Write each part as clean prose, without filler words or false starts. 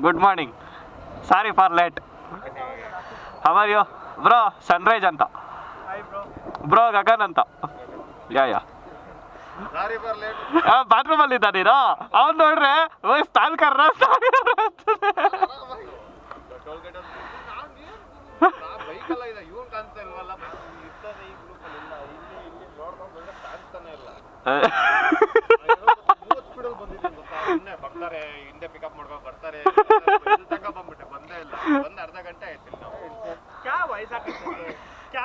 Good morning. Sorry for late. How are you bro? Sunrise ಅಂತ. Bro Gagan ಅಂತ. Yeah bathroom ಅಲ್ಲಿ ಇದ್ದ ನೀನು. ಅವ್ನು ನೋಡ್ರೆ ಸ್ಟಾಲ್ ಕರ್ರ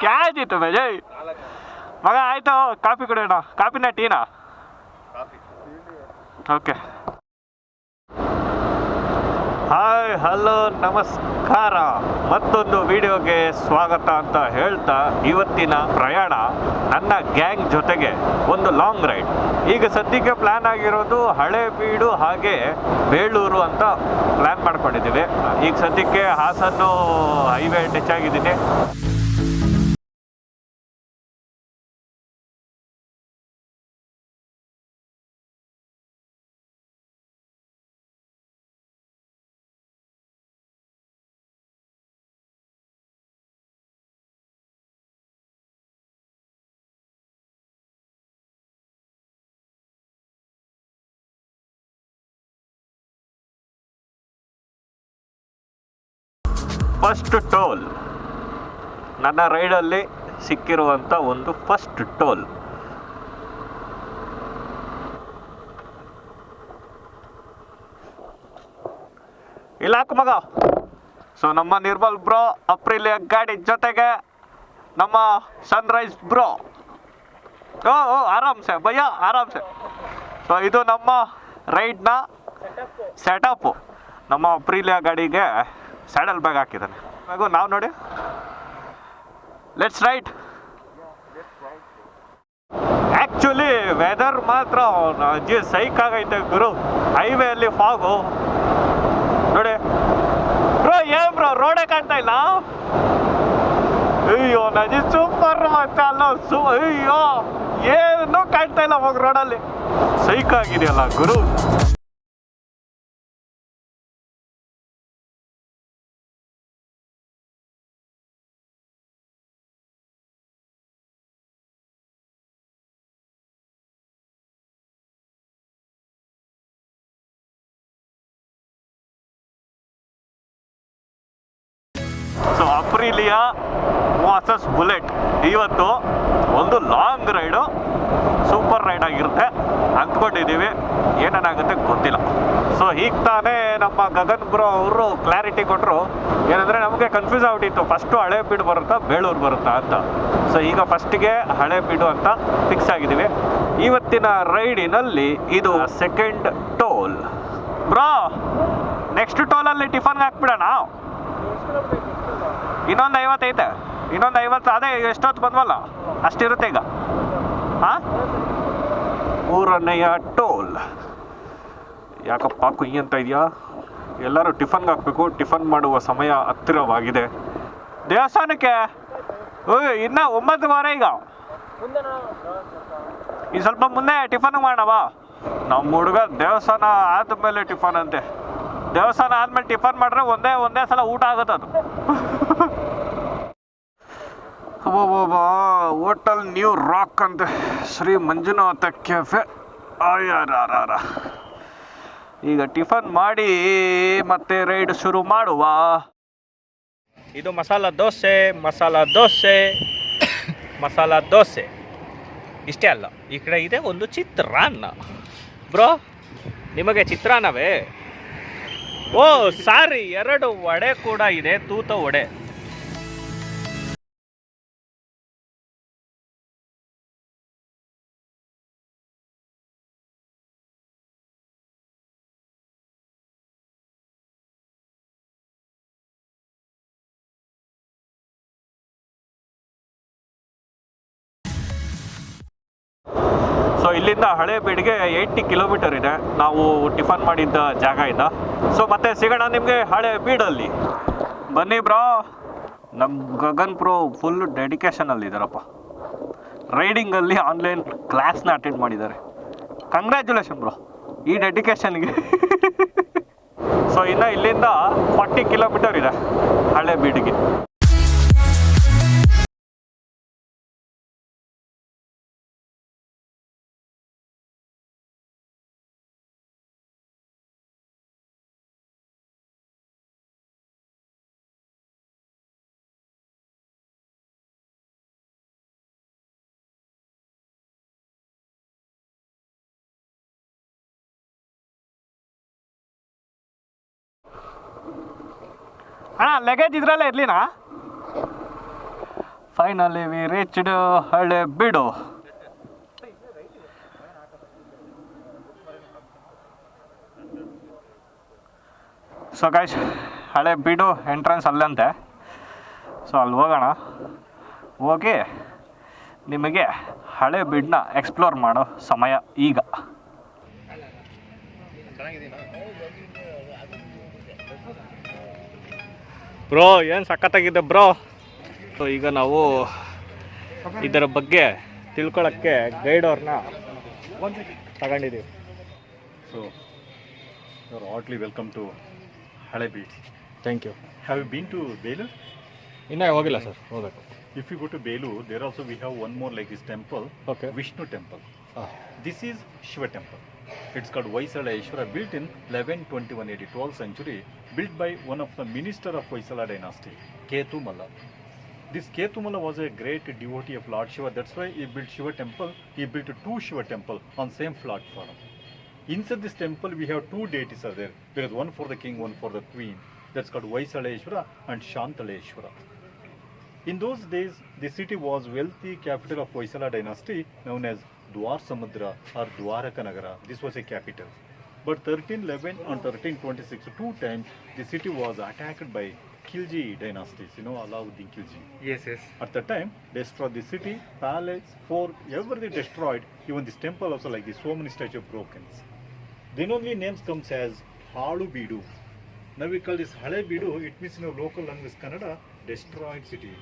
ಕ್ಯಾಜಿತ್ತು ಜೈ ಮಗ. ಆಯ್ತು, ಕಾಫಿ ಕುಡಿಯೋಣ. ಕಾಫಿನ ಟೀನಾ? ಓಕೆ. ಹಾಯ್, ಹಲೋ, ನಮಸ್ಕಾರ. ಮತ್ತೊಂದು ವಿಡಿಯೋಗೆ ಸ್ವಾಗತ ಅಂತ ಹೇಳ್ತಾ, ಇವತ್ತಿನ ಪ್ರಯಾಣ ನನ್ನ ಗ್ಯಾಂಗ್ ಜೊತೆಗೆ ಒಂದು ಲಾಂಗ್ ರೈಡ್. ಈಗ ಸದ್ಯಕ್ಕೆ ಪ್ಲ್ಯಾನ್ ಆಗಿರೋದು ಹಳೇಬೀಡು ಹಾಗೆ ಬೇಳೂರು ಅಂತ ಪ್ಲ್ಯಾನ್ ಮಾಡ್ಕೊಂಡಿದ್ದೀವಿ. ಈಗ ಸದ್ಯಕ್ಕೆ ಹಾಸನ್ನು ಹೈವೇ ಟಚ್ ಆಗಿದ್ದೀನಿ. ಫಸ್ಟ್ ಟೋಲ್, ನನ್ನ ರೈಡಲ್ಲಿ ಸಿಕ್ಕಿರುವಂಥ ಒಂದು ಫಸ್ಟ್ ಟೋಲ್. ಇಲ್ಲಾಕ ಮಗ. ಸೊ ನಮ್ಮ ನಿರ್ಮಲ್ ಬ್ರೋ, ಅಪ್ರಿಲಿಯ ಗಾಡಿ ಜೊತೆಗೆ ನಮ್ಮ ಸನ್ರೈಸ್ ಬ್ರೋ. ಓ ಆರಾಮ್ಸೆ ಭಯ್ಯ, ಆರಾಮ್ಸೆ. ಸೊ ಇದು ನಮ್ಮ ರೈಡ್ನ ಸೆಟಪ್ಪು. ನಮ್ಮ ಅಪ್ರಿಲಿಯ ಗಾಡಿಗೆ ಸ್ಯಾಡಲ್ ಬ್ಯಾಗ್ ಹಾಕಿದ್ದಾನೆ. ಬ್ಯಾಗು ನಾವು ನೋಡಿ. Let's ride. ಆ್ಯಕ್ಚುಲಿ ವೆದರ್ ಮಾತ್ರ ಅಜ್ಜಿ ಸೈಕ್ ಆಗೈತೆ ಗುರು. ಹೈವೇ ಅಲ್ಲಿ ಫಾಗು ನೋಡಿ ಬ್ರೋ. ಏನ್ ಬ್ರೋ ರೋಡೇ ಕಾಣ್ತಾ ಇಲ್ಲ. ಅಯ್ಯೋ ನಜಿ ಸೂಪರ್ ಮತ್ತೆ ಅಲ್ಲ. ಅಯ್ಯೋ ಏನೂ ಕಾಣ್ತಾ ಇಲ್ಲ ಹೋಗಿ ರೋಡಲ್ಲಿ. ಸೈಕ್ ಆಗಿದೆಯಲ್ಲ ಗುರು. ಸೊ ಅಪ್ರಿಲಿಯಾ ವಾಸಸ್ ಬುಲೆಟ್ ಇವತ್ತು ಒಂದು ಲಾಂಗ್ ರೈಡು, ಸೂಪರ್ ರೈಡ್ ಆಗಿರುತ್ತೆ ಅಂದ್ಕೊಂಡಿದ್ದೀವಿ. ಏನೇನಾಗುತ್ತೆ ಗೊತ್ತಿಲ್ಲ. ಸೊ ಈಗ ತಾನೇ ನಮ್ಮ ಗಗನ್ ಬ್ರೋ ಅವರು ಕ್ಲಾರಿಟಿ ಕೊಟ್ಟರು. ಏನಂದರೆ ನಮಗೆ ಕನ್ಫ್ಯೂಸ್ ಆಗ್ಬಿಟ್ಟಿತ್ತು, ಫಸ್ಟು ಹಳೇಬೀಡು ಬರುತ್ತಾ ಬೇಳೂರು ಬರುತ್ತಾ ಅಂತ. ಸೊ ಈಗ ಫಸ್ಟಿಗೆ ಹಳೇಬೀಡು ಅಂತ ಫಿಕ್ಸ್ ಆಗಿದ್ದೀವಿ. ಇವತ್ತಿನ ರೈಡಿನಲ್ಲಿ ಇದು ಸೆಕೆಂಡ್ ಟೋಲ್. ಬ್ರೋ ನೆಕ್ಸ್ಟ್ ಟೋಲಲ್ಲಿ ಟಿಫನ್ಗೆ ಹಾಕ್ಬಿಡೋಣ. ಇನ್ನೊಂದು 50 ಐತೆ. ಇನ್ನೊಂದು 50. ಅದೇ ಎಷ್ಟೊತ್ತು ಬಂದ್ವಲ್ಲ ಅಷ್ಟಿರುತ್ತೆ ಈಗ. ಹಾಂ, 3ನೇಯ ಟೋಲ್. ಯಾಕಪ್ಪ ಕುಯ್ಯಿ ಅಂತ ಇದೆಯಾ? ಎಲ್ಲರೂ ಟಿಫನ್ಗೆ ಹಾಕಬೇಕು. ಟಿಫನ್ ಮಾಡುವ ಸಮಯ ಹತ್ತಿರವಾಗಿದೆ. ದೇವಸ್ಥಾನಕ್ಕೆ ಇನ್ನೂ 9:15 ಈಗ. ಈ ಸ್ವಲ್ಪ ಮುಂದೆ ಟಿಫನ್ ಮಾಡೋಣ. ನಮ್ಮ ಹುಡುಗ ದೇವಸ್ಥಾನ ಆದಮೇಲೆ ಟಿಫನ್ ಅಂತೆ. ದೇವಸ್ಥಾನ ಆದ್ಮೇಲೆ ಟಿಫನ್ ಮಾಡ್ರೆ ಒಂದೇ ಸಲ ಊಟ ಆಗುತ್ತೆ ಅದು. ಹೋಟೆಲ್ ನ್ಯೂ ರಾಕ್ ಅಂತ, ಶ್ರೀ ಮಂಜುನಾಥ ಕೆಫೆ. ಅಯ್ಯಾರ, ಈಗ ಟಿಫನ್ ಮಾಡಿ ಮತ್ತೆ ರೈಡ್ ಶುರು ಮಾಡುವ. ಇದು ಮಸಾಲ ದೋಸೆ, ಮಸಾಲ ದೋಸೆ, ಮಸಾಲ ದೋಸೆ. ಇಷ್ಟೇ ಅಲ್ಲ, ಈ ಕಡೆ ಇದೆ ಒಂದು ಚಿತ್ರಾನ್ನ. ಬ್ರೋ ನಿಮಗೆ ಚಿತ್ರಾನ್ನವೇ? ಓ ಸಾರಿ, 2 ವಡೆ ಕೂಡ ಇದೆ, ತೂತ ವಡೆ. ಸೊ ಇಲ್ಲಿಂದ ಹಳೇಬೀಡಿಗೆ 80 ಕಿಲೋಮೀಟರ್ ಇದೆ ನಾವು ಟಿಫನ್ ಮಾಡಿದ್ದ ಜಾಗ ಇಂದ. ಸೊ ಮತ್ತೆ ಸಿಗೋಣ ನಿಮಗೆ ಹಳೇಬೀಡಲ್ಲಿ. ಬನ್ನಿ ಬ್ರೋ. ನಮ್ಮ ಗಗನ್ ಬ್ರೋ ಫುಲ್ ಡೆಡಿಕೇಶನಲ್ಲಿ ಇದ್ದಾರಪ್ಪ. ರೈಡಿಂಗಲ್ಲಿ ಆನ್ಲೈನ್ ಕ್ಲಾಸ್ನ ಅಟೆಂಡ್ ಮಾಡಿದ್ದಾರೆ. ಕಂಗ್ರ್ಯಾಚುಲೇಷನ್ ಬ್ರೋ ಈ ಡೆಡಿಕೇಶನ್ಗೆ. ಸೊ ಇನ್ನು ಇಲ್ಲಿಂದ 40 ಕಿಲೋಮೀಟರ್ ಇದೆ ಹಳೇಬೀಡಿಗೆ. ಅಣ್ಣ ಲಗೇಜ್ ಇದ್ರಲ್ಲೇ ಇರಲಿನಾ? Finally we reached Halebidu. So guys, Halebidu entrance ಅಲ್ಲಂತೆ. ಸೊ ಅಲ್ಲಿ ಹೋಗೋಣ. ಹೋಗಿ ನಿಮಗೆ ಹಳೇಬೀಡನ್ನ ಎಕ್ಸ್ಪ್ಲೋರ್ ಮಾಡೋ ಸಮಯ ಈಗ. ಬ್ರೋ ಏನು ಸಖತ್ತಾಗಿದೆ ಬ್ರೋ. ಸೊ ಈಗ ನಾವು ಇದರ ಬಗ್ಗೆ ತಿಳ್ಕೊಳ್ಳೋಕ್ಕೆ ಗೈಡ್ ಅವ್ರನ್ನ ತಗೊಂಡಿದ್ದೀವಿ. So, you're heartily welcome to Halebeed. Thank you. Have you been to Belur? ಇನ್ನೂ ಹೋಗಿಲ್ಲ ಸರ್, ಹೋಗ್ಬೇಕು. If you go to Belur, there also we have one more like this temple, Okay. Vishnu temple. This is Shiva temple. It's called Vaisala Ishvara, built in 1121 AD, 12th century, built by one of the minister of Vaisala dynasty, Ketumala. This Ketumala was a great devotee of Lord Shiva. That's why he built Shiva temple. He built 2 Shiva temple on same platform. Inside this temple, we have 2 deities are there. There is one for the king, one for the queen. That's called Vaisaleshwara and Shantaleshwara. In those days, the city was wealthy capital of Vaisala dynasty, known as Dwar Samudra or Dwaraka Nagara. This was a capital. But 1311 and 1326, 2 times, the city was attacked by Khilji dynasties. You know, Alauddin Khilji. Yes, yes. At the time, destroyed the city, palace, fort, everything destroyed. Even this temple also, like this, so many statues broken. Then only names comes as Halebeedu. Now we call this Halebeedu. It means in our local language, Kannada, destroyed city.